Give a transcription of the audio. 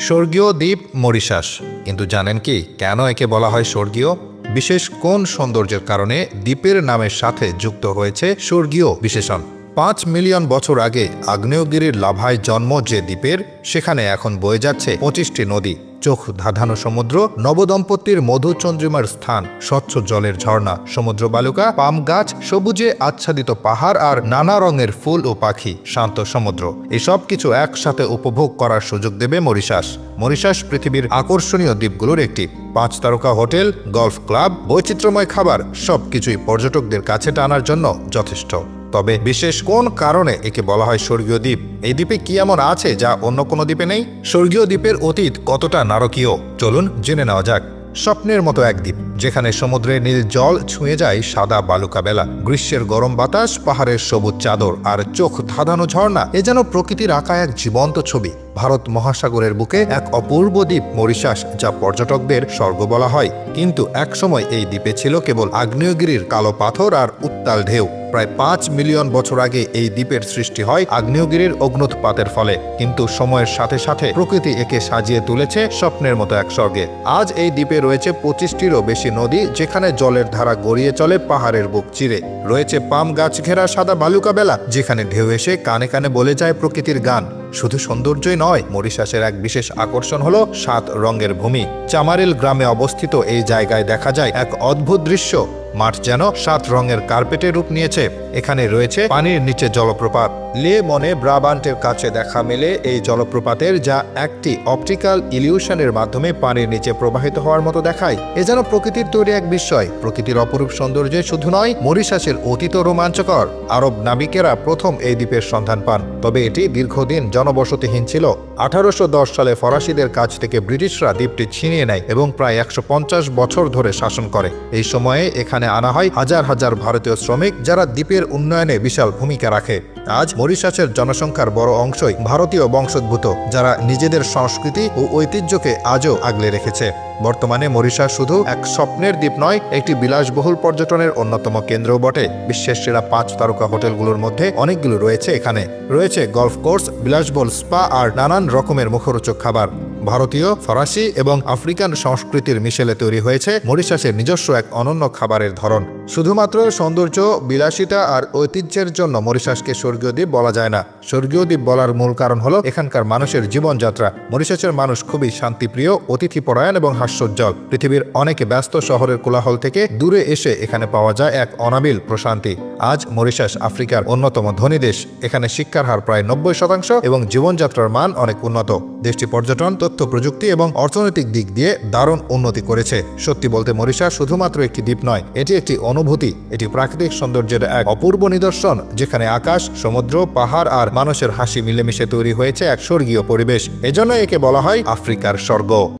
স্বর্গীয় দ্বীপ মরিশাস। কিন্তু জানেন কি কেন একে বলা হয় স্বর্গীয়? বিশেষ কোন সৌন্দর্যের কারণে দ্বীপের নামের সাথে যুক্ত হয়েছে স্বর্গীয় বিশেষণ? ৫ মিলিয়ন বছর আগে আগ্নেয়গিরির লাভায় জন্ম যে দ্বীপের, সেখানে এখন বয়ে যাচ্ছে ২৫টি নদী, চোখ ধাঁধানো সমুদ্র, নবদম্পতির মধুচন্দ্রিমার স্থান, স্বচ্ছ জলের ঝর্ণা, সমুদ্র বালুকা, পাম গাছ, সবুজে আচ্ছাদিত পাহাড় আর নানা রঙের ফুল ও পাখি, শান্ত সমুদ্র, এসব কিছু একসাথে উপভোগ করার সুযোগ দেবে মরিশাস। মরিশাস পৃথিবীর আকর্ষণীয় দ্বীপগুলোর একটি। ৫ তারকা হোটেল, গলফ ক্লাব, বৈচিত্র্যময় খাবার, সবকিছুই পর্যটকদের কাছে টানার জন্য যথেষ্ট। তবে বিশেষ কোন কারণে একে বলা হয় স্বর্গীয় দ্বীপ? এই দ্বীপে কি এমন আছে যা অন্য কোনো দ্বীপে নেই? স্বর্গীয় দ্বীপের অতীত কতটা নারকীয়, চলুন জেনে নেওয়া যাক। স্বপ্নের মতো এক দ্বীপ, যেখানে সমুদ্রের নীল জল ছুঁয়ে যায় সাদা বালুকা বেলা, গ্রীষ্মের গরম বাতাস, পাহাড়ের সবুজ চাদর আর চোখ ধাঁধানো ঝর্ণা, এ যেন প্রকৃতির আঁকা এক জীবন্ত ছবি। ভারত মহাসাগরের বুকে এক অপূর্ব দ্বীপ মরিশাস, যা পর্যটকদের স্বর্গ বলা হয়। কিন্তু একসময় এই দ্বীপে ছিল কেবল আগ্নেয়গিরির কালো পাথর আর উত্তাল ঢেউ। প্রায় ৫ মিলিয়ন বছর আগে এই দ্বীপের সৃষ্টি হয় আগ্নেয়গিরির অগ্ন্যুৎপাতের ফলে। কিন্তু সময়ের সাথে সাথে প্রকৃতি একে সাজিয়ে তুলেছে স্বপ্নের মতো এক স্বর্গে। আজ এই দ্বীপে রয়েছে ২৫টিরও বেশি নদী, যেখানে জলের ধারা গড়িয়ে চলে পাহাড়ের বুক চিরে। রয়েছে পাম গাছ ঘেরা সাদা বালুকা বেলা, যেখানে ঢেউ এসে কানে কানে বলে যায় প্রকৃতির গান। শুধু সৌন্দর্যই নয়, মরিশাসের এক বিশেষ আকর্ষণ হলো ৭ রঙের ভূমি। চামারিল গ্রামে অবস্থিত এই জায়গায় দেখা যায় এক অদ্ভুত দৃশ্য। মাঠ যেন ৭ রঙের কার্পেটে রূপ নিয়েছে। এখানে রয়েছে পানির নিচে জলপ্রপাত। লে মনে ব্রাবান্টের কাছে দেখা মেলে এই জলপ্রপাতের, যা একটি অপটিক্যাল ইলিউশনের মাধ্যমে পানির নিচে প্রবাহিত হওয়ার মতো দেখায়। এ যেন প্রকৃতির তৈরি এক বিস্ময়। প্রকৃতির অপরূপ সৌন্দর্যে শুধু নয়, মরিশাসের অতীত রোমাঞ্চকর। আরব নাবিকেরা প্রথম এই দ্বীপের সন্ধান পান, তবে এটি দীর্ঘদিন জনবসতিহীন ছিল। ১৮১০ সালে ফরাসিদের কাছ থেকে ব্রিটিশরা দ্বীপটি ছিনিয়ে নেয় এবং প্রায় ১৫০ বছর ধরে শাসন করে। এই সময়ে এখানে আনা হয় হাজার হাজার ভারতীয় শ্রমিক, যারা দ্বীপের উন্নয়নে বিশাল ভূমিকা রাখে। আজ মরিশাসের জনসংখ্যার বড় অংশই ভারতীয় বংশোদ্ভূত, যারা নিজেদের সংস্কৃতি ও ঐতিহ্যকে আজও আগলে রেখেছে। বর্তমানে মরিশাস শুধু এক স্বপ্নের দ্বীপ নয়, একটি বিলাসবহুল পর্যটনের অন্যতম কেন্দ্রও বটে। বিশ্বের সেরা ৫ তারকা হোটেলগুলোর মধ্যে অনেকগুলো রয়েছে এখানে। রয়েছে গলফ কোর্স, বিলাসবহুল স্পা আর নানান রকমের মুখরোচক খাবার। ভারতীয়, ফরাসি এবং আফ্রিকান সংস্কৃতির মিশেলে তৈরি হয়েছে মরিশাসের নিজস্ব এক অনন্য খাবারের ধরন। শুধুমাত্র সৌন্দর্য, বিলাসিতা আর ঐতিহ্যের জন্য মরিশাসকে স্বর্গীয় দ্বীপ বলা যায় না। স্বর্গীয় দ্বীপ বলার মূল কারণ হলো এখানকার মানুষের জীবনযাত্রা। মরিশাসের মানুষ খুবই শান্তিপ্রিয়, অতিথিপরায়ণ এবং হাস্যোজ্জ্বল। পৃথিবীর অনেক ব্যস্ত শহরের কোলাহল থেকে দূরে এসে এখানে পাওয়া যায় এক অনাবিল প্রশান্তি। আজ মরিশাস আফ্রিকার অন্যতম ধনী দেশ। এখানে শিক্ষার হার প্রায় ৯০% এবং জীবনযাত্রার মান অনেক উন্নত। দেশটি পর্যটন, তথ্য প্রযুক্তি এবং অর্থনৈতিক দিক দিয়ে দারুণ উন্নতি করেছে। সত্যি বলতে মরিশাস শুধুমাত্র একটি দ্বীপ নয়, এটি একটি অনুভূতি। এটি প্রাকৃতিক সৌন্দর্যের এক অপূর্ব নিদর্শন, যেখানে আকাশ, সমুদ্র, পাহাড় আর মানুষের হাসি মিলেমিশে তৈরি হয়েছে এক স্বর্গীয় পরিবেশ। এজন্য একে বলা হয় আফ্রিকার স্বর্গ।